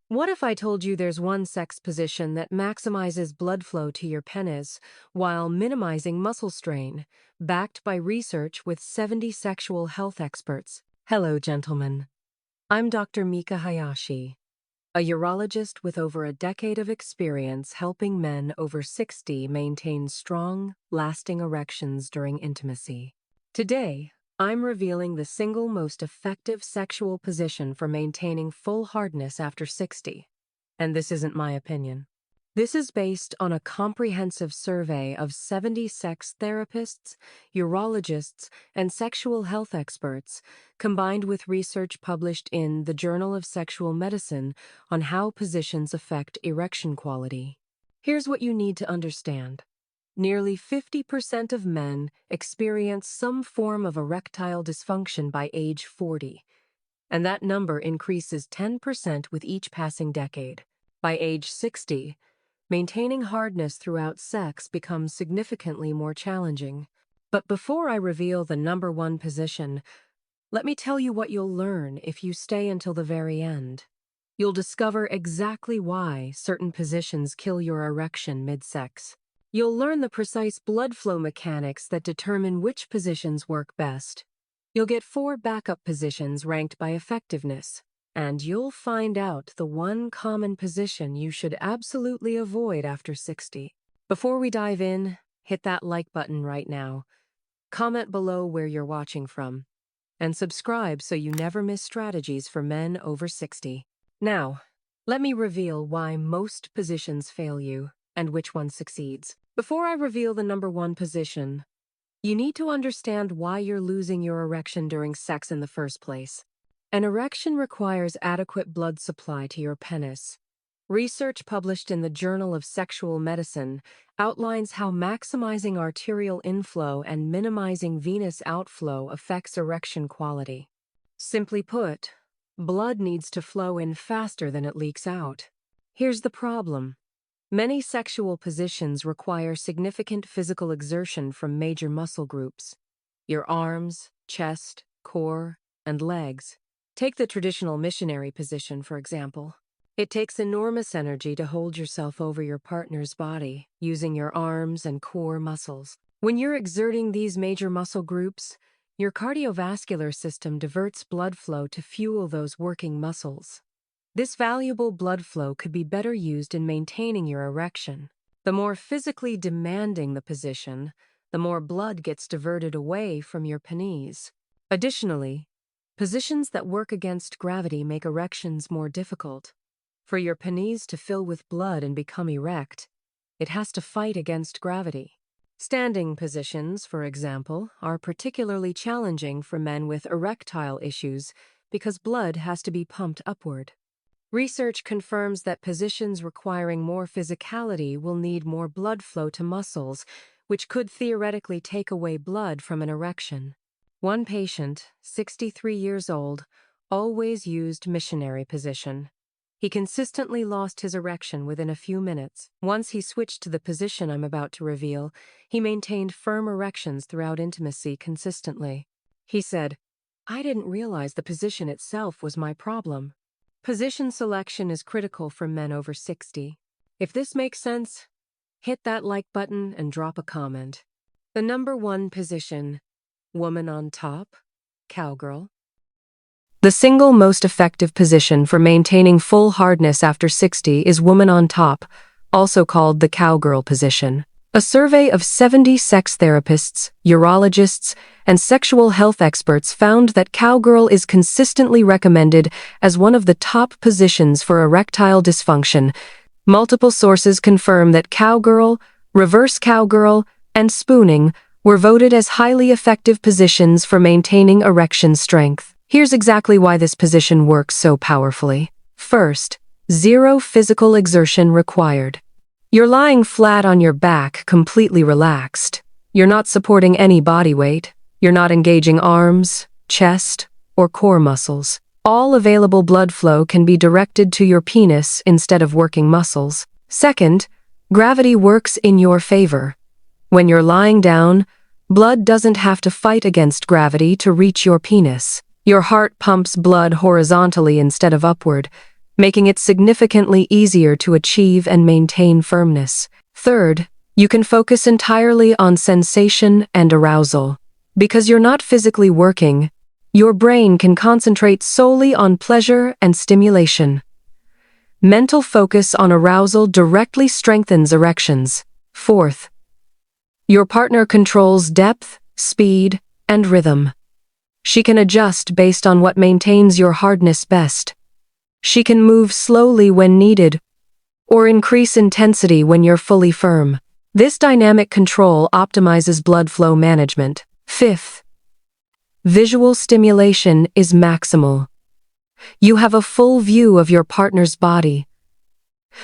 What if I told you there's one sex position that maximizes blood flow to your penis while minimizing muscle strain, backed by research with 70 sexual health experts? Hello, gentlemen. I'm Dr. Mika Hayashi, a urologist with over a decade of experience helping men over 60 maintain strong, lasting erections during intimacy. Today, I'm revealing the single most effective sexual position for maintaining full hardness after 60. And this isn't my opinion. This is based on a comprehensive survey of 70 sex therapists, urologists, and sexual health experts, combined with research published in the Journal of Sexual Medicine on how positions affect erection quality. Here's what you need to understand. Nearly 50% of men experience some form of erectile dysfunction by age 40, and that number increases 10% with each passing decade. By age 60, maintaining hardness throughout sex becomes significantly more challenging. But before I reveal the number one position, let me tell you what you'll learn if you stay until the very end. You'll discover exactly why certain positions kill your erection mid-sex. You'll learn the precise blood flow mechanics that determine which positions work best. You'll get 4 backup positions ranked by effectiveness, and you'll find out the one common position you should absolutely avoid after 60. Before we dive in, hit that like button right now. Comment below where you're watching from, and subscribe so you never miss strategies for men over 60. Now, let me reveal why most positions fail you and which one succeeds. Before I reveal the number one position, you need to understand why you're losing your erection during sex in the first place. An erection requires adequate blood supply to your penis. Research published in the Journal of Sexual Medicine outlines how maximizing arterial inflow and minimizing venous outflow affects erection quality. Simply put, blood needs to flow in faster than it leaks out. Here's the problem. Many sexual positions require significant physical exertion from major muscle groups: your arms, chest, core, and legs. Take the traditional missionary position, for example. It takes enormous energy to hold yourself over your partner's body, using your arms and core muscles. When you're exerting these major muscle groups, your cardiovascular system diverts blood flow to fuel those working muscles. This valuable blood flow could be better used in maintaining your erection. The more physically demanding the position, the more blood gets diverted away from your penis. Additionally, positions that work against gravity make erections more difficult. For your penis to fill with blood and become erect, it has to fight against gravity. Standing positions, for example, are particularly challenging for men with erectile issues because blood has to be pumped upward. Research confirms that positions requiring more physicality will need more blood flow to muscles, which could theoretically take away blood from an erection. One patient, 63 years old, always used missionary position. He consistently lost his erection within a few minutes. Once he switched to the position I'm about to reveal, he maintained firm erections throughout intimacy consistently. He said, "I didn't realize the position itself was my problem." Position selection is critical for men over 60. If this makes sense, hit that like button and drop a comment. The number one position, woman on top, cowgirl. The single most effective position for maintaining full hardness after 60 is woman on top, also called the cowgirl position. A survey of 70 sex therapists, urologists, and sexual health experts found that cowgirl is consistently recommended as one of the top positions for erectile dysfunction. Multiple sources confirm that cowgirl, reverse cowgirl, and spooning were voted as highly effective positions for maintaining erection strength. Here's exactly why this position works so powerfully. First, 0 physical exertion required. You're lying flat on your back, completely relaxed. You're not supporting any body weight. You're not engaging arms, chest, or core muscles. All available blood flow can be directed to your penis instead of working muscles. Second, gravity works in your favor. When you're lying down, blood doesn't have to fight against gravity to reach your penis. Your heart pumps blood horizontally instead of upward, making it significantly easier to achieve and maintain firmness. Third, you can focus entirely on sensation and arousal. Because you're not physically working, your brain can concentrate solely on pleasure and stimulation. Mental focus on arousal directly strengthens erections. Fourth, your partner controls depth, speed, and rhythm. She can adjust based on what maintains your hardness best. She can move slowly when needed, or increase intensity when you're fully firm. This dynamic control optimizes blood flow management. Fifth, visual stimulation is maximal. You have a full view of your partner's body,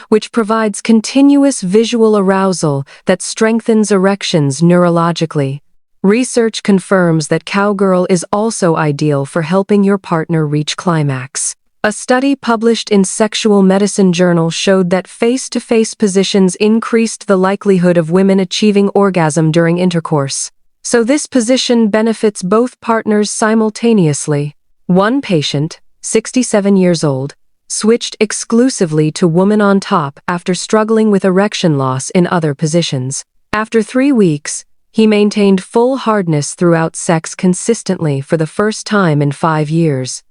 which provides continuous visual arousal that strengthens erections neurologically. Research confirms that cowgirl is also ideal for helping your partner reach climax. A study published in Sexual Medicine Journal showed that face-to-face positions increased the likelihood of women achieving orgasm during intercourse. So this position benefits both partners simultaneously. One patient, 67 years old, switched exclusively to woman on top after struggling with erection loss in other positions. After 3 weeks, he maintained full hardness throughout sex consistently for the first time in 5 years.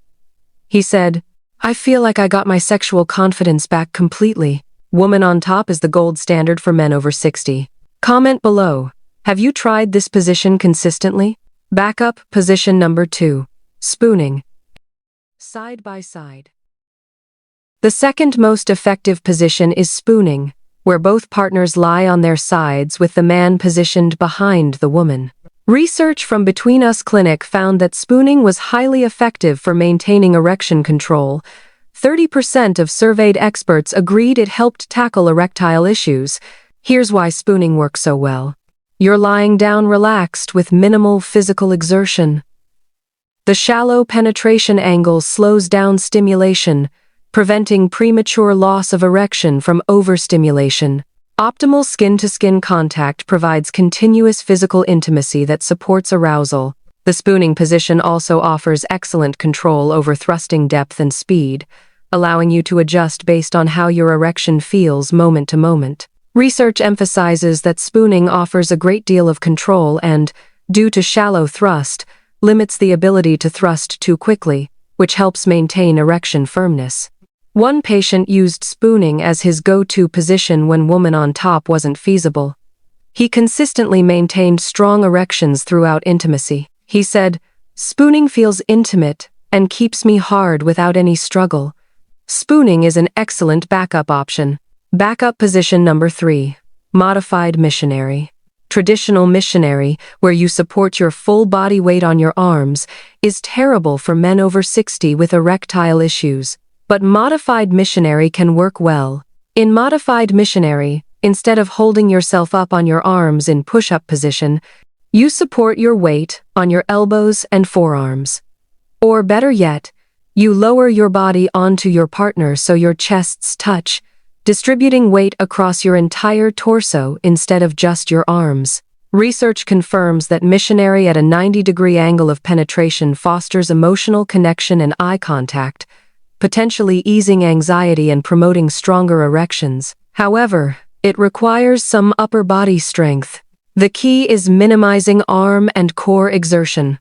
He said, "I feel like I got my sexual confidence back completely." Woman on top is the gold standard for men over 60. Comment below. Have you tried this position consistently? Backup position number 2. Spooning. Side by side. The second most effective position is spooning, where both partners lie on their sides with the man positioned behind the woman. Research from Between Us Clinic found that spooning was highly effective for maintaining erection control. 30% of surveyed experts agreed it helped tackle erectile issues. Here's why spooning works so well. You're lying down relaxed with minimal physical exertion. The shallow penetration angle slows down stimulation, preventing premature loss of erection from overstimulation. Optimal skin-to-skin contact provides continuous physical intimacy that supports arousal. The spooning position also offers excellent control over thrusting depth and speed, allowing you to adjust based on how your erection feels moment to moment. Research emphasizes that spooning offers a great deal of control and, due to shallow thrust, limits the ability to thrust too quickly, which helps maintain erection firmness. One patient used spooning as his go-to position when woman on top wasn't feasible. He consistently maintained strong erections throughout intimacy. He said, "Spooning feels intimate and keeps me hard without any struggle." Spooning is an excellent backup option. Backup position number 3. Modified missionary. Traditional missionary, where you support your full body weight on your arms, is terrible for men over 60 with erectile issues. But modified missionary can work well. In modified missionary, instead of holding yourself up on your arms in push-up position, you support your weight on your elbows and forearms. Or better yet, you lower your body onto your partner so your chests touch, distributing weight across your entire torso instead of just your arms. Research confirms that missionary at a 90-degree angle of penetration fosters emotional connection and eye contact, potentially easing anxiety and promoting stronger erections. However, it requires some upper body strength. The key is minimizing arm and core exertion.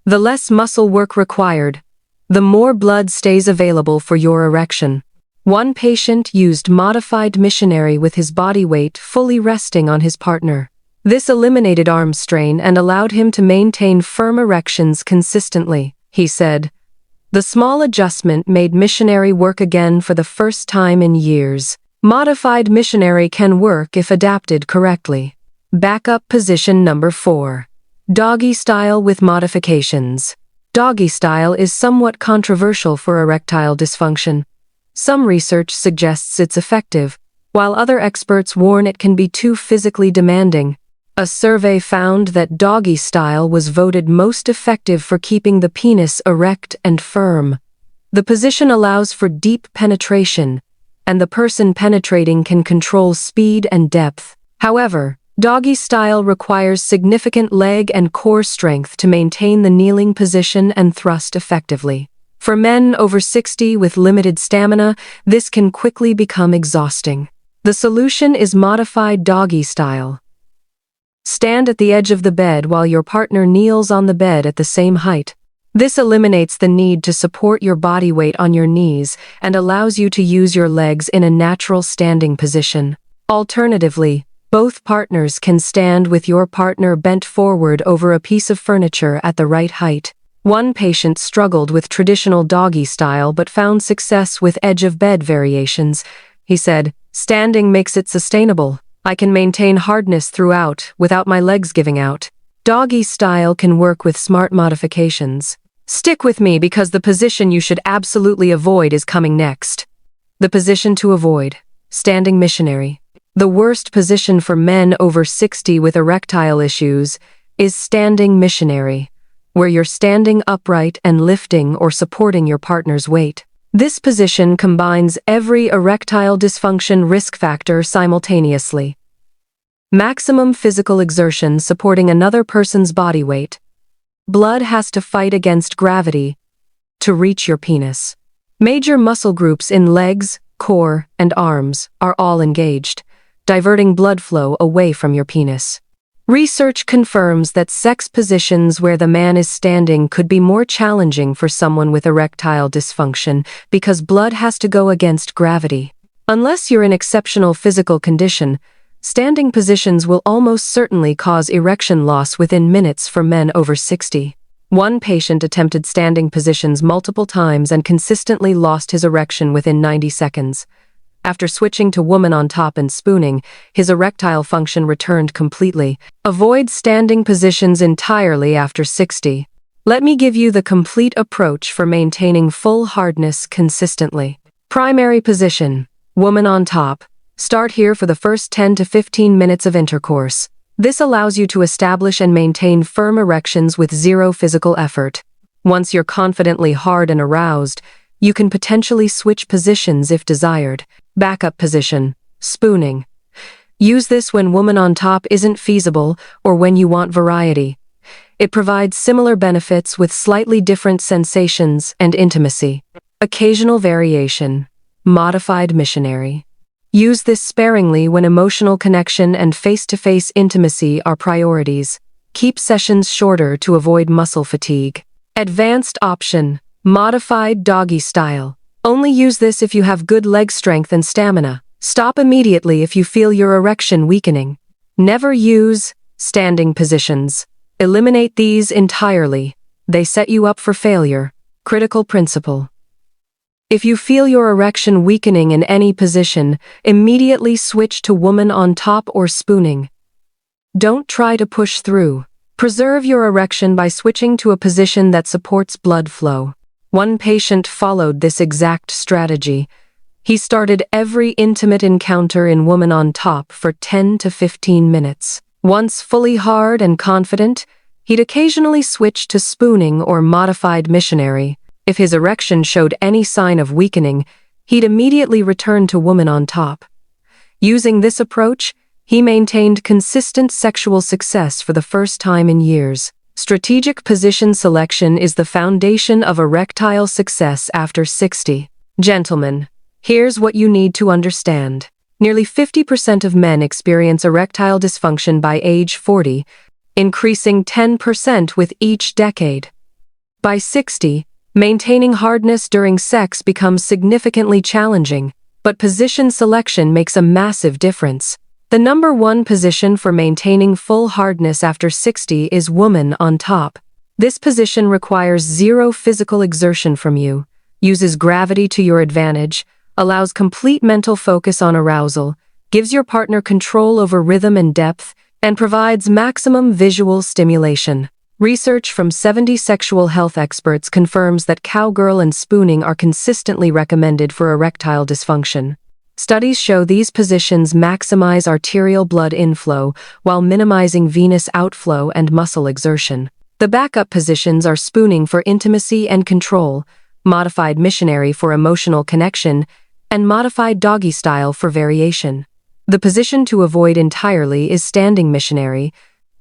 The less muscle work required, the more blood stays available for your erection. One patient used modified missionary with his body weight fully resting on his partner. This eliminated arm strain and allowed him to maintain firm erections consistently. He said, "The small adjustment made missionary work again for the first time in years." Modified missionary can work if adapted correctly. Backup position number 4. Doggy style with modifications. Doggy style is somewhat controversial for erectile dysfunction. Some research suggests it's effective, while other experts warn it can be too physically demanding. A survey found that doggy style was voted most effective for keeping the penis erect and firm. The position allows for deep penetration, and the person penetrating can control speed and depth. However, doggy style requires significant leg and core strength to maintain the kneeling position and thrust effectively. For men over 60 with limited stamina, this can quickly become exhausting. The solution is modified doggy style. Stand at the edge of the bed while your partner kneels on the bed at the same height. This eliminates the need to support your body weight on your knees and allows you to use your legs in a natural standing position. Alternatively, both partners can stand with your partner bent forward over a piece of furniture at the right height. One patient struggled with traditional doggy style but found success with edge-of-bed variations. He said, "Standing makes it sustainable. I can maintain hardness throughout without my legs giving out. Doggy style can work with smart modifications. Stick with me because the position you should absolutely avoid is coming next." The position to avoid: standing missionary. The worst position for men over 60 with erectile issues is standing missionary, where you're standing upright and lifting or supporting your partner's weight. This position combines every erectile dysfunction risk factor simultaneously. Maximum physical exertion supporting another person's body weight. Blood has to fight against gravity to reach your penis. Major muscle groups in legs, core, and arms are all engaged, diverting blood flow away from your penis. Research confirms that sex positions where the man is standing could be more challenging for someone with erectile dysfunction because blood has to go against gravity. Unless you're in exceptional physical condition, standing positions will almost certainly cause erection loss within minutes for men over 60. One patient attempted standing positions multiple times and consistently lost his erection within 90 seconds. After switching to woman on top and spooning, his erectile function returned completely. Avoid standing positions entirely after 60. Let me give you the complete approach for maintaining full hardness consistently. Primary position: woman on top. Start here for the first 10 to 15 minutes of intercourse. This allows you to establish and maintain firm erections with zero physical effort. Once you're confidently hard and aroused, you can potentially switch positions if desired. Backup position: spooning. Use this when woman on top isn't feasible or when you want variety. It provides similar benefits with slightly different sensations and intimacy. Occasional variation: modified missionary. Use this sparingly when emotional connection and face-to-face intimacy are priorities. Keep sessions shorter to avoid muscle fatigue. Advanced option: modified doggy style. Only use this if you have good leg strength and stamina. Stop immediately if you feel your erection weakening. Never use standing positions. Eliminate these entirely. They set you up for failure. Critical principle: if you feel your erection weakening in any position, immediately switch to woman on top or spooning. Don't try to push through. Preserve your erection by switching to a position that supports blood flow. One patient followed this exact strategy. He started every intimate encounter in woman on top for 10 to 15 minutes. Once fully hard and confident, he'd occasionally switch to spooning or modified missionary. If his erection showed any sign of weakening, he'd immediately return to woman on top. Using this approach, he maintained consistent sexual success for the first time in years. Strategic position selection is the foundation of erectile success after 60. Gentlemen, here's what you need to understand. Nearly 50% of men experience erectile dysfunction by age 40, increasing 10% with each decade. By 60, maintaining hardness during sex becomes significantly challenging, but position selection makes a massive difference. The number one position for maintaining full hardness after 60 is woman on top. This position requires zero physical exertion from you, uses gravity to your advantage, allows complete mental focus on arousal, gives your partner control over rhythm and depth, and provides maximum visual stimulation. Research from 70 sexual health experts confirms that cowgirl and spooning are consistently recommended for erectile dysfunction. Studies show these positions maximize arterial blood inflow while minimizing venous outflow and muscle exertion. The backup positions are spooning for intimacy and control, modified missionary for emotional connection, and modified doggy style for variation. The position to avoid entirely is standing missionary.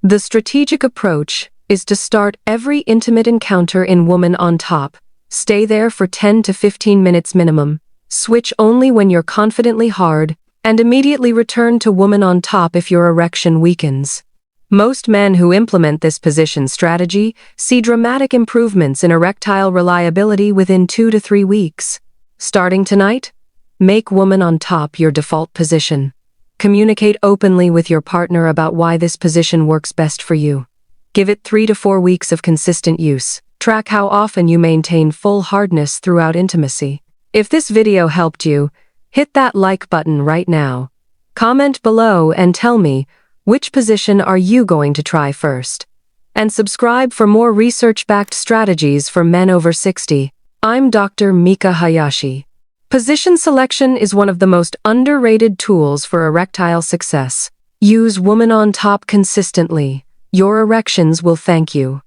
The strategic approach is to start every intimate encounter in woman on top, Stay there for 10 to 15 minutes minimum. Switch only when you're confidently hard, and immediately return to woman on top if your erection weakens. Most men who implement this position strategy see dramatic improvements in erectile reliability within 2 to 3 weeks. Starting tonight, make woman on top your default position. Communicate openly with your partner about why this position works best for you. Give it 3 to 4 weeks of consistent use. Track how often you maintain full hardness throughout intimacy. If this video helped you, hit that like button right now. Comment below and tell me, which position are you going to try first? And subscribe for more research-backed strategies for men over 60. I'm Dr. Mika Hayashi. Position selection is one of the most underrated tools for erectile success. Use woman on top consistently. Your erections will thank you.